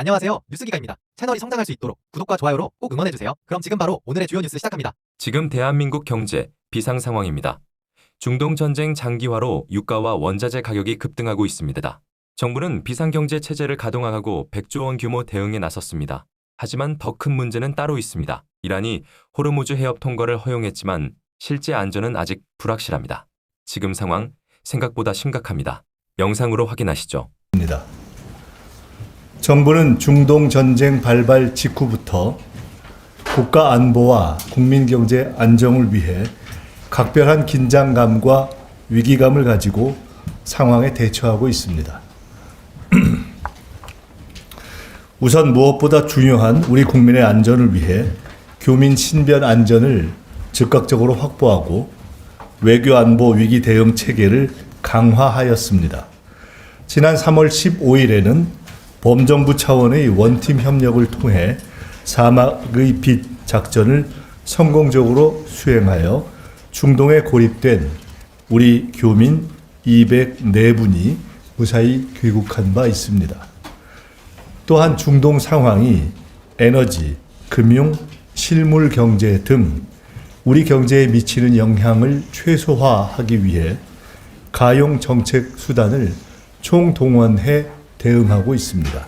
안녕하세요. 뉴스기가입니다. 채널이 성장할 수 있도록 구독과 좋아요로 꼭 응원해주세요. 그럼 지금 바로 오늘의 주요 뉴스 시작합니다. 지금 대한민국 경제 비상 상황입니다. 중동 전쟁 장기화로 유가와 원자재 가격이 급등하고 있습니다. 정부는 비상경제 체제를 가동하고 100조 원 규모 대응에 나섰습니다. 하지만 더 큰 문제는 따로 있습니다. 이란이 호르무즈 해협 통과를 허용했지만 실제 안전은 아직 불확실합니다. 지금 상황 생각보다 심각합니다. 영상으로 확인하시죠. 정부는 중동 전쟁 발발 직후부터 국가 안보와 국민 경제 안정을 위해 각별한 긴장감과 위기감을 가지고 상황에 대처하고 있습니다. 우선 무엇보다 중요한 우리 국민의 안전을 위해 교민 신변 안전을 즉각적으로 확보하고 외교 안보 위기 대응 체계를 강화하였습니다. 지난 3월 15일에는 범정부 차원의 원팀 협력을 통해 사막의 빛 작전을 성공적으로 수행하여 중동에 고립된 우리 교민 204분이 무사히 귀국한 바 있습니다. 또한 중동 상황이 에너지, 금융, 실물 경제 등 우리 경제에 미치는 영향을 최소화하기 위해 가용 정책 수단을 총동원해 대응하고 있습니다.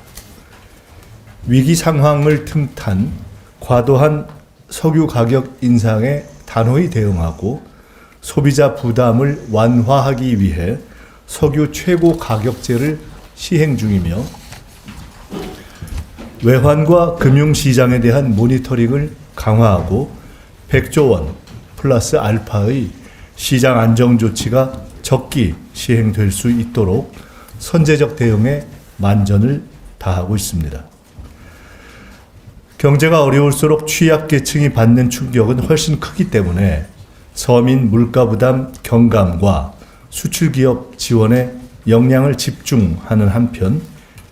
위기 상황을 틈탄 과도한 석유 가격 인상에 단호히 대응하고 소비자 부담을 완화하기 위해 석유 최고 가격제를 시행 중이며 외환과 금융시장에 대한 모니터링을 강화하고 100조 원 플러스 알파의 시장 안정 조치가 적기 시행될 수 있도록 선제적 대응에 만전을 다하고 있습니다. 경제가 어려울수록 취약계층이 받는 충격은 훨씬 크기 때문에 서민 물가 부담 경감과 수출기업 지원에 역량을 집중하는 한편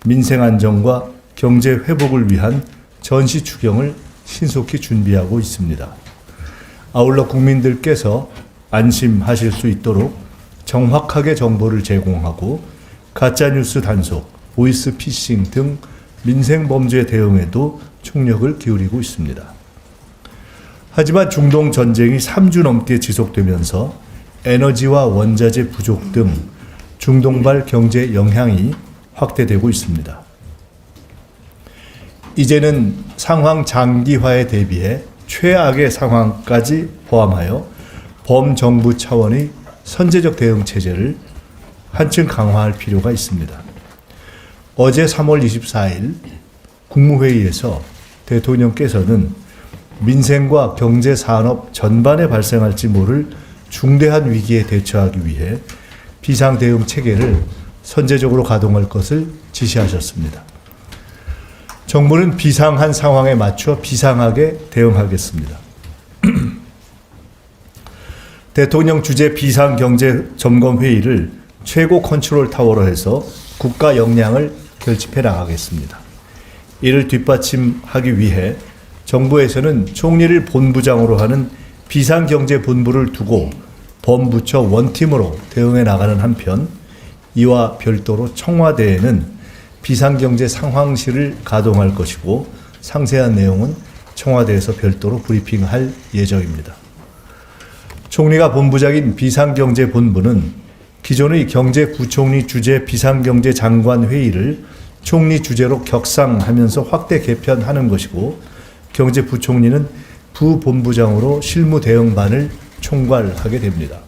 민생 안정과 경제 회복을 위한 전시 추경을 신속히 준비하고 있습니다. 아울러 국민들께서 안심하실 수 있도록 정확하게 정보를 제공하고 가짜뉴스 단속, 보이스피싱 등 민생범죄 대응에도 총력을 기울이고 있습니다. 하지만 중동 전쟁이 3주 넘게 지속되면서 에너지와 원자재 부족 등 중동발 경제 영향이 확대되고 있습니다. 이제는 상황 장기화에 대비해 최악의 상황까지 포함하여 범정부 차원의 선제적 대응 체제를 한층 강화할 필요가 있습니다. 어제 3월 24일 국무회의에서 대통령께서는 민생과 경제 산업 전반에 발생할지 모를 중대한 위기에 대처하기 위해 비상대응 체계를 선제적으로 가동할 것을 지시하셨습니다. 정부는 비상한 상황에 맞춰 비상하게 대응하겠습니다. 대통령 주재 비상경제점검회의를 최고 컨트롤 타워로 해서 국가 역량을 결집해 나가겠습니다. 이를 뒷받침하기 위해 정부에서는 총리를 본부장으로 하는 비상경제본부를 두고 범부처 원팀으로 대응해 나가는 한편 이와 별도로 청와대에는 비상경제 상황실을 가동할 것이고 상세한 내용은 청와대에서 별도로 브리핑할 예정입니다. 총리가 본부장인 비상경제본부는 기존의 경제부총리 주재 비상경제장관회의를 총리 주재로 격상하면서 확대 개편하는 것이고 경제부총리는 부본부장으로 실무대응반을 총괄하게 됩니다.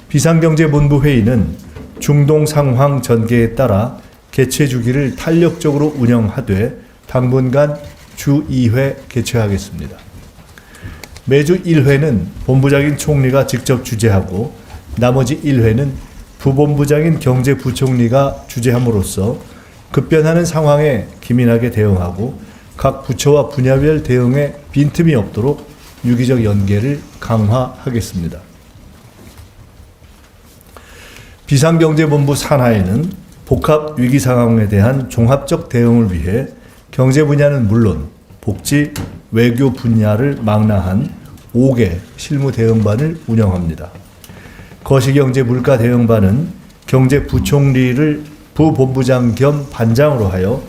비상경제본부 회의는 중동 상황 전개에 따라 개최 주기를 탄력적으로 운영하되 당분간 주 2회 개최하겠습니다. 매주 1회는 본부장인 총리가 직접 주재하고 나머지 1회는 부본부장인 경제부총리가 주재함으로써 급변하는 상황에 기민하게 대응하고 각 부처와 분야별 대응에 빈틈이 없도록 유기적 연계를 강화하겠습니다. 비상경제본부 산하에는 복합 위기 상황에 대한 종합적 대응을 위해 경제 분야는 물론 복지, 외교 분야를 망라한 5개 실무 대응반을 운영합니다. 거시경제 물가 대응반은 경제부총리를 부본부장 겸 반장으로 하여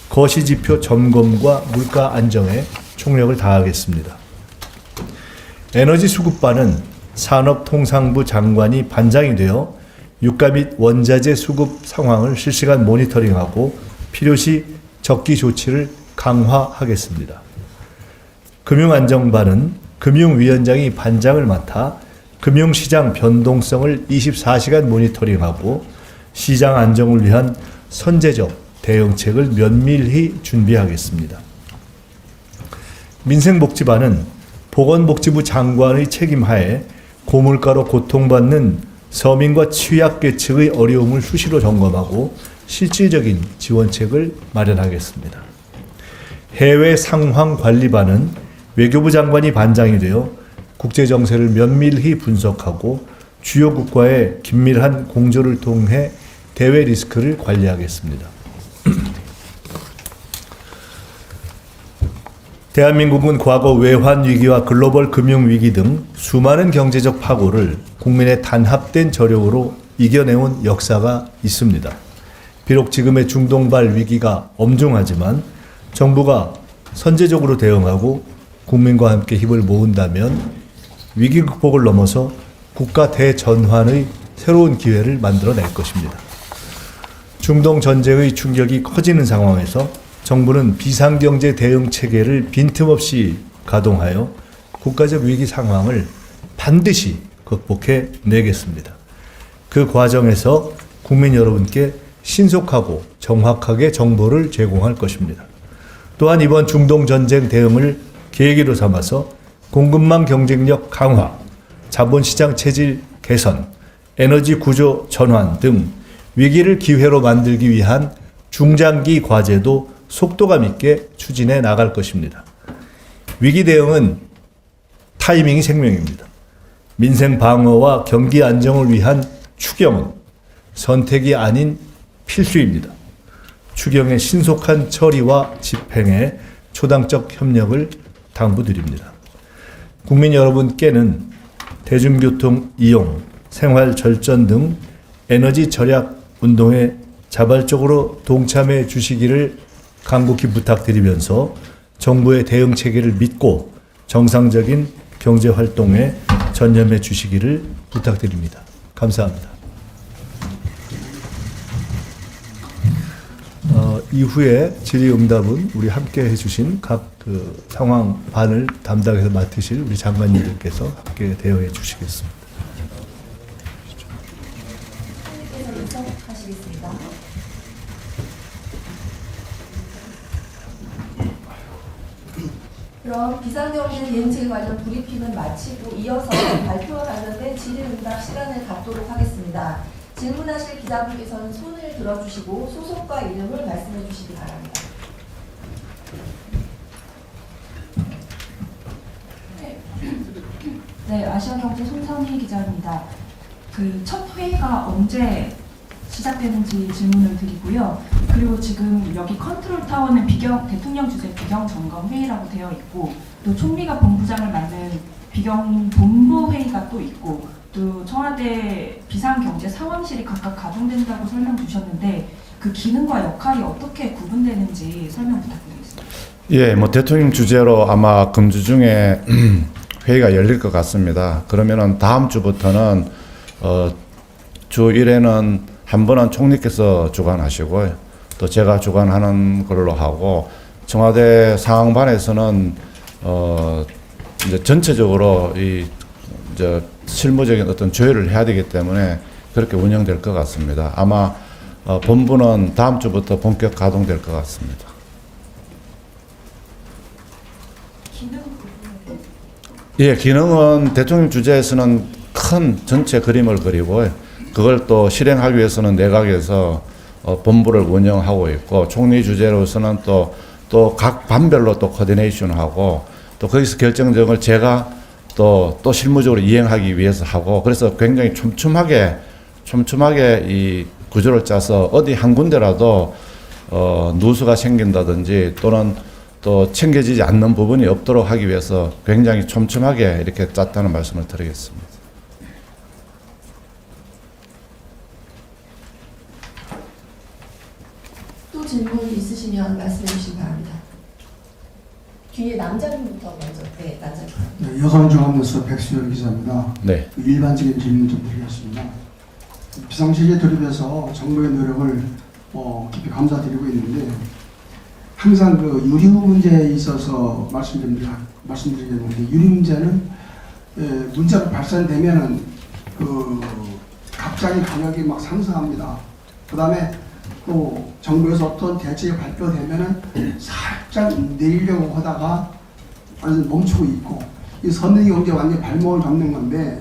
거시지표 점검과 물가 안정에 총력을 다하겠습니다. 에너지 수급반은 산업통상부 장관이 반장이 되어 유가 및 원자재 수급 상황을 실시간 모니터링하고 필요시 적기 조치를 강화하겠습니다. 금융안정반은 금융위원장이 반장을 맡아 금융시장 변동성을 24시간 모니터링하고 시장 안정을 위한 선제적 대응책을 면밀히 준비하겠습니다. 민생복지반은 보건복지부 장관의 책임하에 고물가로 고통받는 서민과 취약계층의 어려움을 수시로 점검하고 실질적인 지원책을 마련하겠습니다. 해외 상황관리반은 외교부 장관이 반장이 되어 국제정세를 면밀히 분석하고 주요 국가의 긴밀한 공조를 통해 대외 리스크를 관리하겠습니다. 대한민국은 과거 외환 위기와 글로벌 금융 위기 등 수많은 경제적 파고를 국민의 단합된 저력으로 이겨내온 역사가 있습니다. 비록 지금의 중동발 위기가 엄중하지만 정부가 선제적으로 대응하고 국민과 함께 힘을 모은다면 위기 극복을 넘어서 국가 대전환의 새로운 기회를 만들어낼 것입니다. 중동 전쟁의 충격이 커지는 상황에서 정부는 비상경제 대응 체계를 빈틈없이 가동하여 국가적 위기 상황을 반드시 극복해 내겠습니다. 그 과정에서 국민 여러분께 신속하고 정확하게 정보를 제공할 것입니다. 또한 이번 중동 전쟁 대응을 계기로 삼아서 공급망 경쟁력 강화, 자본시장 체질 개선, 에너지 구조 전환 등 위기를 기회로 만들기 위한 중장기 과제도 속도감 있게 추진해 나갈 것입니다. 위기 대응은 타이밍이 생명입니다. 민생 방어와 경기 안정을 위한 추경은 선택이 아닌 필수입니다. 추경의 신속한 처리와 집행에 초당적 협력을 당부드립니다. 국민 여러분께는 대중교통 이용, 생활 절전 등 에너지 절약 운동에 자발적으로 동참해 주시기를 간곡히 부탁드리면서 정부의 대응 체계를 믿고 정상적인 경제 활동에 전념해 주시기를 부탁드립니다. 감사합니다. 이후에 질의응답은 우리 함께 해주신 각 상황 반을 담당해서 맡으실 우리 장관님들께서 함께 대응해 주시겠습니다. 그럼 비상경제 대응체계 관련 브리핑은 마치고 이어서 발표와 관련된 질의응답 시간을 갖도록 하겠습니다. 질문하실 기자분께서는 손을 들어주시고 소속과 이름을 말씀해 주시기 바랍니다. 네, 아시아경제 손선희 기자입니다. 그 첫 회의가 언제 시작되는지 질문을 드리고요. 그리고 지금 여기 컨트롤 타워는 대통령 주재 비경 점검 회의라고 되어 있고, 또 총리가 본부장을 맡는 비경 본부 회의가 또 있고, 또 청와대 비상경제 상황실이 각각 가동된다고 설명 주셨는데 그 기능과 역할이 어떻게 구분되는지 설명 부탁드리겠습니다. 예, 뭐 대통령 주재로 아마 금주 중에 회의가 열릴 것 같습니다. 그러면은 다음 주부터는 주 1회는 한 번은 총리께서 주관하시고요. 또 제가 주관하는 걸로 하고 청와대 상황반에서는 이제 전체적으로 이제 실무적인 어떤 조율을 해야 되기 때문에 그렇게 운영될 것 같습니다. 아마 본부는 다음 주부터 본격 가동될 것 같습니다. 예, 기능은 대통령 주재에서는 큰 전체 그림을 그리고 그걸 또 실행하기 위해서는 내각에서 본부를 운영하고 있고 총리 주재로서는 또 각 반별로 또 코디네이션하고 또 거기서 결정적을 제가 또 실무적으로 이행하기 위해서 하고 그래서 굉장히 촘촘하게 이 구조를 짜서 어디 한 군데라도 누수가 생긴다든지 또는 또 챙겨지지 않는 부분이 없도록 하기 위해서 굉장히 촘촘하게 이렇게 짰다는 말씀을 드리겠습니다. 또 질문 있으시면 있으시면 말씀해 주시기 바랍니다. 뒤에 남자분부터 먼저. 네, 남자분. 네, 여성종합뉴스 백수열 기자입니다. 네. 일반적인 질문 좀 드리겠습니다. 비상시기에 돌입해서 정부의 노력을 깊이 감사드리고 있는데 항상 그 유류 문제에 있어서 말씀드리겠는데 유류 문제는 문제가 발생되면은 그 갑자기 가격이 막 상승합니다. 그다음에 또 정부에서 어떤 대책이 발표되면은 살짝 내리려고 하다가 완전 멈추고 있고 이 선의 경제 완전 발목을 잡는 건데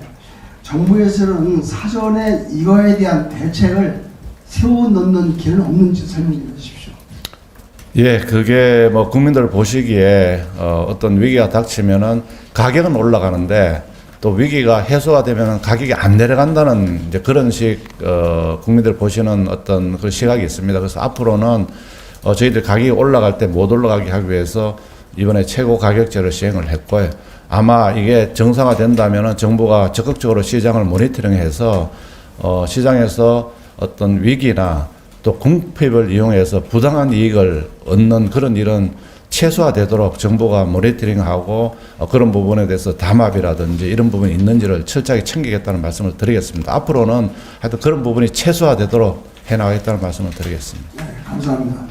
정부에서는 사전에 이거에 대한 대책을 세워 넣는 길은 없는지 설명해 주십시오. 예, 그게 뭐 국민들 보시기에 어떤 위기가 닥치면은 가격은 올라가는데 또 위기가 해소가 되면은 가격이 안 내려간다는 이제 그런 식 국민들 보시는 어떤 그 시각이 있습니다. 그래서 앞으로는 저희들 가격이 올라갈 때 못 올라가게 하기 위해서 이번에 최고 가격제를 시행을 했고요. 아마 이게 정상화된다면은 정부가 적극적으로 시장을 모니터링해서 시장에서 어떤 위기나 또 궁핍을 이용해서 부당한 이익을 얻는 그런 일은 최소화되도록 정부가 모니터링하고 그런 부분에 대해서 담합이라든지 이런 부분이 있는지를 철저하게 챙기겠다는 말씀을 드리겠습니다. 앞으로는 하여튼 그런 부분이 최소화되도록 해나가겠다는 말씀을 드리겠습니다. 네, 감사합니다.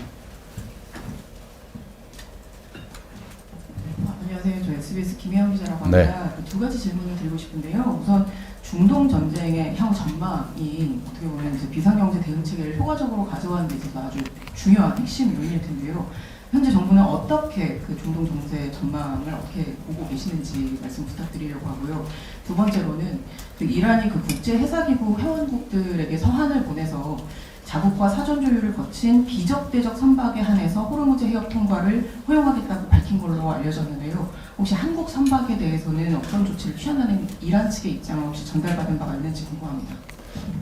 안녕하세요. 저 SBS 김혜영 기자라고 합니다. 두 가지 질문을 드리고 싶은데요. 우선 중동 전쟁의 향후 전망이 어떻게 보면 이제 비상경제 대응 체계를 효과적으로 가져가는 데 있어서 아주 중요한 핵심 요인일 텐데요. 현재 정부는 어떻게 그 중동 정세 전망을 어떻게 보고 계시는지 말씀 부탁드리려고 하고요. 두 번째로는 그 이란이 그 국제 해사기구 회원국들에게 서한을 보내서 자국과 사전 조율을 거친 비적대적 선박에 한해서 호르무즈 해협 통과를 허용하겠다고 밝힌 걸로 알려졌는데요. 혹시 한국 선박에 대해서는 어떤 조치를 취하는 이란 측의 입장을 혹시 전달받은 바가 있는지 궁금합니다.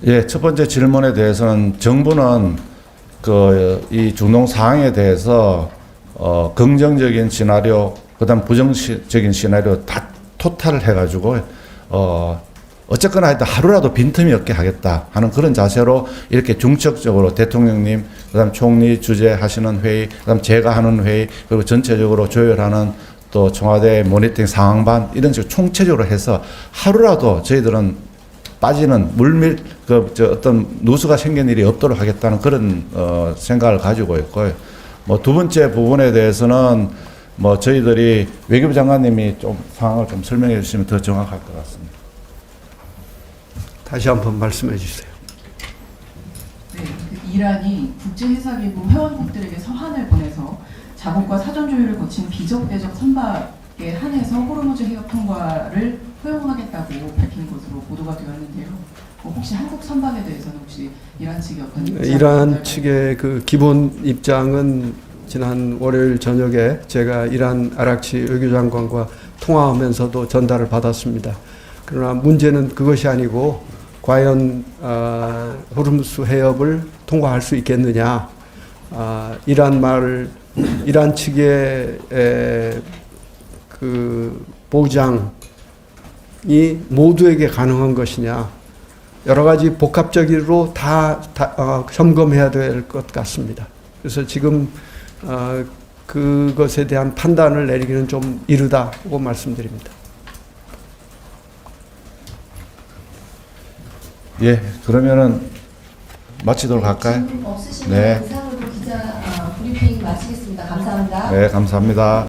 예, 첫 번째 질문에 대해서는 정부는 이 중동 상황에 대해서 긍정적인 시나리오, 그다음 부정적인 시나리오 다 토탈을 해가지고 어쨌거나 하여튼 하루라도 빈틈이 없게 하겠다 하는 그런 자세로 이렇게 중첩적으로 대통령님, 그다음 총리 주재하시는 회의, 그다음 제가 하는 회의, 그리고 전체적으로 조율하는 또 청와대 모니터링 상황반 이런 식으로 총체적으로 해서 하루라도 저희들은 빠지는 어떤 누수가 생긴 일이 없도록 하겠다는 그런 생각을 가지고 있고요. 뭐 두 번째 부분에 대해서는 뭐 저희들이 외교부 장관님이 좀 상황을 좀 설명해 주시면 더 정확할 것 같습니다. 다시 한번 말씀해 주세요. 네, 그 이란이 국제해사기구 회원국들에게 서한을 보내서 자국과 사전 조율을 거친 비적대적 선박에 한해서 호르무즈 해협 통과를 허용하겠다고 밝힌 것으로 보도가 되었는데요. 혹시 한국 선박에 대해서는 혹시 이란 측이 어떤 입장? 이란 측의 그 기본 입장은 지난 월요일 저녁에 제가 이란 아락치 외교장관과 통화하면서도 전달을 받았습니다. 그러나 문제는 그것이 아니고 과연 호르무즈 해협을 통과할 수 있겠느냐? 이란 측의 그 보장이 모두에게 가능한 것이냐? 여러 가지 복합적으로 다 점검해야 될 것 같습니다. 그래서 지금 그것에 대한 판단을 내리기는 좀 이르다고 말씀드립니다. 예, 그러면은 마치도록 할까요? 질문 없으시면 네. 이상으로 기자 브리핑 마치겠습니다. 감사합니다. 네, 감사합니다.